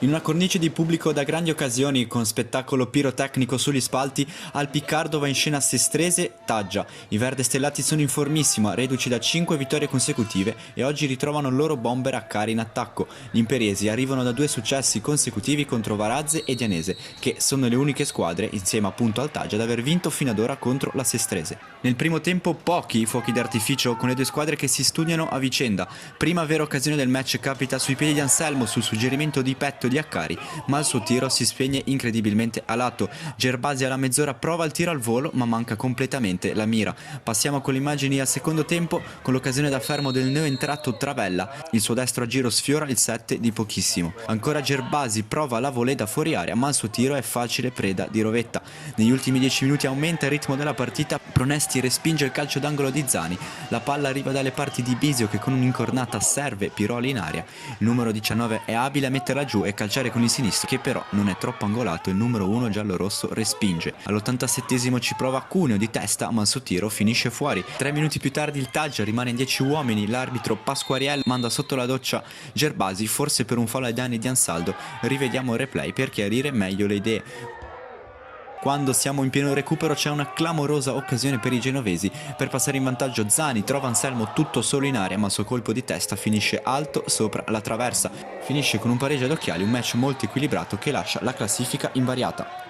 In una cornice di pubblico da grandi occasioni, con spettacolo pirotecnico sugli spalti, al Piccardo va in scena Sestrese Taggia. I verde stellati sono in formissima, reduci da 5 vittorie consecutive e oggi ritrovano il loro bomber a cari in attacco. Gli imperiesi arrivano da 2 successi consecutivi contro Varazze e Dianese, che sono le uniche squadre, insieme appunto al Taggia, ad aver vinto fino ad ora contro la Sestrese. Nel primo tempo pochi i fuochi d'artificio con le due squadre che si studiano a vicenda. Prima vera occasione del match capita sui piedi di Anselmo sul suggerimento di petto di Accari, ma il suo tiro si spegne incredibilmente a lato. Gerbasi alla mezz'ora prova il tiro al volo, ma manca completamente la mira. Passiamo con le immagini al secondo tempo, con l'occasione da fermo del neoentrato Travella. Il suo destro a giro sfiora il 7 di pochissimo. Ancora Gerbasi prova la volée da fuori area, ma il suo tiro è facile preda di Rovetta. Negli ultimi 10 minuti aumenta il ritmo della partita, Pronesti respinge il calcio d'angolo di Zani. La palla arriva dalle parti di Bisio che con un'incornata serve Piroli in aria. Il numero 19 è abile a metterla giù e calciare con il sinistro, che però non è troppo angolato. Il numero 1 giallo-rosso respinge. All'87esimo ci prova Cuneo di testa, ma il suo tiro finisce fuori. 3 minuti più tardi il Taggia rimane in 10 uomini. L'arbitro Pasquariello manda sotto la doccia Gerbasi, forse per un fallo ai danni di Ansaldo. Rivediamo il replay per chiarire meglio le idee. Quando siamo in pieno recupero c'è una clamorosa occasione per i genovesi. Per passare in vantaggio Zani trova Anselmo tutto solo in aria, ma il suo colpo di testa finisce alto sopra la traversa. Finisce con un pareggio ad occhiali, un match molto equilibrato che lascia la classifica invariata.